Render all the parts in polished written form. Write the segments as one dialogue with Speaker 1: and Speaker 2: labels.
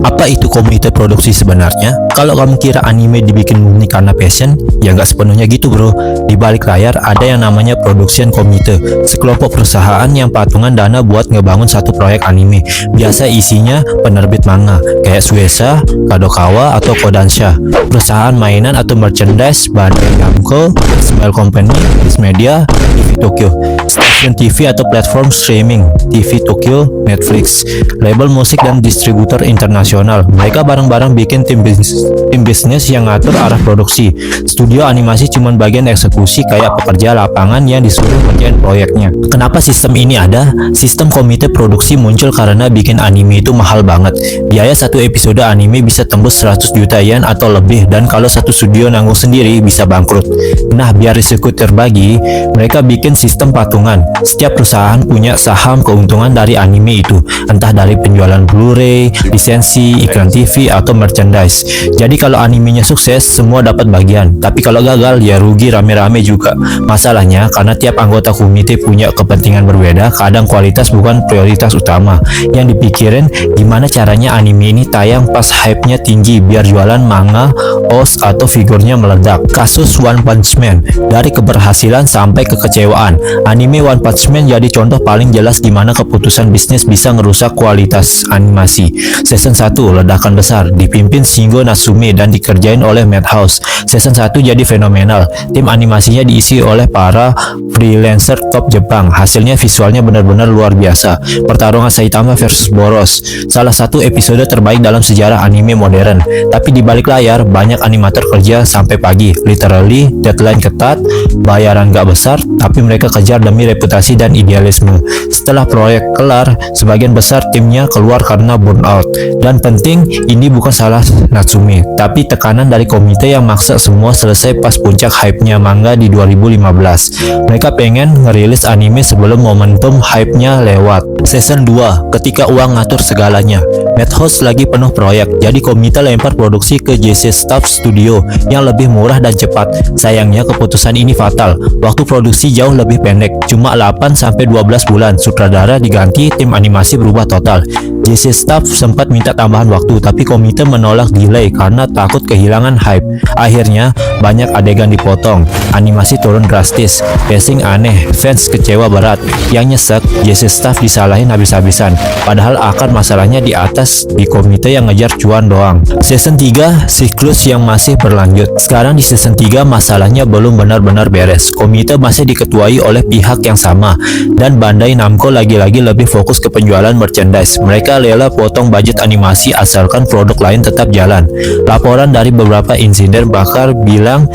Speaker 1: Apa itu komite produksi sebenarnya? Kalau kamu kira anime dibikin murni karena passion, ya nggak sepenuhnya gitu bro. Di balik layar ada yang namanya production komite, sekelompok perusahaan yang patungan dana buat ngebangun satu proyek anime. Biasa isinya penerbit manga, kayak Shueisha, Kadokawa, atau Kodansha. Perusahaan mainan atau merchandise, Bandai Namco, Smile Company, Viz Media, TV Tokyo. Stasiun TV atau platform streaming, TV Tokyo, Netflix. Label musik dan distributor internasional. Mereka bareng-barang bikin tim bisnis yang ngatur arah produksi. Studio animasi cuman bagian eksekusi kayak pekerja lapangan yang disuruh kerjain proyeknya. Kenapa sistem ini ada? Sistem komite produksi muncul karena bikin anime itu mahal banget. Biaya satu episode anime bisa tembus 100 juta yen atau lebih, dan kalau satu studio nanggung sendiri bisa bangkrut. Nah, biar risiko terbagi, mereka bikin sistem patungan. Setiap perusahaan punya saham keuntungan dari anime itu, entah dari penjualan Blu-ray, lisensi, iklan TV, atau merchandise. Jadi kalau animenya sukses, semua dapat bagian. Tapi kalau gagal, ya rugi rame-rame juga. Masalahnya, karena tiap anggota komite punya kepentingan berbeda, kadang kualitas bukan prioritas utama. Yang dipikirin, gimana caranya anime ini tayang pas hype-nya tinggi, biar jualan manga, OS, atau figurnya meledak. Kasus One Punch Man, dari keberhasilan sampai kekecewaan. Anime One Punch Man jadi contoh paling jelas gimana keputusan bisnis bisa ngerusak kualitas animasi. Season 1 ledakan besar, dipimpin Shingo Natsume dan dikerjain oleh Madhouse. Season 1 jadi fenomenal. Tim animasinya diisi oleh para freelancer top Jepang. Hasilnya visualnya benar-benar luar biasa. Pertarungan Saitama versus Boros, salah satu episode terbaik dalam sejarah anime modern. Tapi di balik layar banyak animator kerja sampai pagi. Literally, deadline ketat, bayaran gak besar, tapi mereka kejar demi reputasi dan idealisme. Setelah proyek kelar, sebagian besar timnya keluar karena burnout. Dan penting, ini bukan salah Natsume, tapi tekanan dari komite yang maksa semua selesai pas puncak hype-nya manga di 2015. Mereka pengen ngerilis anime sebelum momentum hype-nya lewat. Season 2, ketika uang ngatur segalanya. Madhouse lagi penuh proyek, jadi komite lempar produksi ke JC Staff Studio yang lebih murah dan cepat. Sayangnya keputusan ini fatal. Waktu produksi jauh lebih pendek, cuma 8-12 bulan. Sutradara diganti, tim animasi berubah total. JC Staff sempat minta tambahan waktu, tapi komite menolak delay karena takut kehilangan hype. Akhirnya, banyak adegan dipotong, animasi turun drastis, pacing aneh, fans kecewa berat. Yang nyesek, JC Staff disalahin habis-habisan, padahal akar masalahnya di atas, di komite yang ngejar cuan doang. Season 3, siklus yang masih berlanjut. Sekarang di season 3 masalahnya belum benar-benar beres. Komite masih diketuai oleh pihak yang sama, dan Bandai Namco lagi-lagi lebih fokus ke penjualan merchandise. Mereka rela potong budget animasi asalkan produk lain tetap jalan. Laporan dari beberapa insiden bakal bilang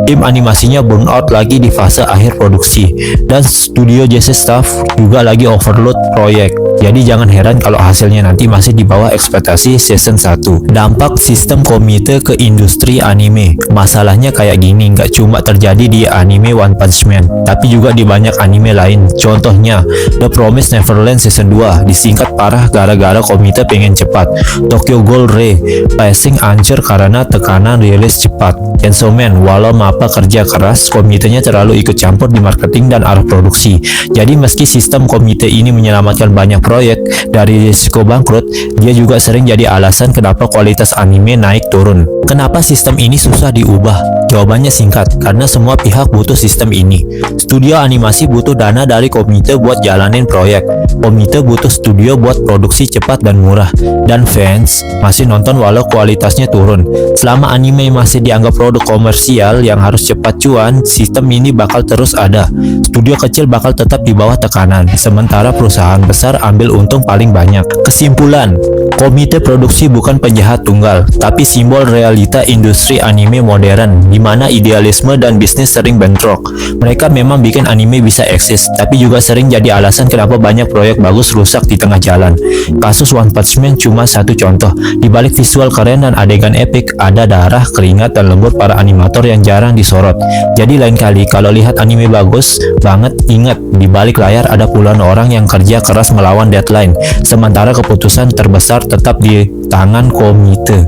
Speaker 1: tim animasinya burnout lagi di fase akhir produksi, dan studio JC Staff juga lagi overload proyek. Jadi jangan heran kalau hasilnya nanti masih di bawah ekspektasi season 1. Dampak sistem komite ke industri anime. Masalahnya kayak gini, nggak cuma terjadi di anime One Punch Man, tapi juga di banyak anime lain. Contohnya, The Promised Neverland season 2 disingkat parah gara-gara komite pengen cepat. Tokyo Ghoul Re, pacing hancur karena tekanan rilis cepat. Chainsaw Man, walau mapa kerja keras, komitenya terlalu ikut campur di marketing dan arah produksi. Jadi meski sistem komite ini menyelamatkan banyak proyek dari risiko bangkrut, dia juga sering jadi alasan kenapa kualitas anime naik turun. Kenapa sistem ini susah diubah? Jawabannya singkat, karena semua pihak butuh sistem ini. Studio animasi butuh dana dari komite buat jalanin proyek. Komite butuh studio buat produksi cepat dan murah. Dan fans masih nonton walau kualitasnya turun. Selama anime masih dianggap produk komersial yang harus cepat cuan, sistem ini bakal terus ada. Studio kecil bakal tetap di bawah tekanan, sementara perusahaan besar ambil untung paling banyak. Kesimpulan, komite produksi bukan penjahat tunggal, tapi simbol realita industri anime modern, di mana idealisme dan bisnis sering bentrok. Mereka memang bikin anime bisa eksis, tapi juga sering jadi alasan kenapa banyak proyek bagus rusak di tengah jalan. Kasus One Punch Man cuma satu contoh. Di balik visual keren dan adegan epic, ada darah, keringat, dan lembut para animator yang jarang disorot. Jadi lain kali kalau lihat anime bagus banget, ingat di balik layar ada puluhan orang yang kerja keras melawan deadline, sementara keputusan terbesar tetap di tangan komite.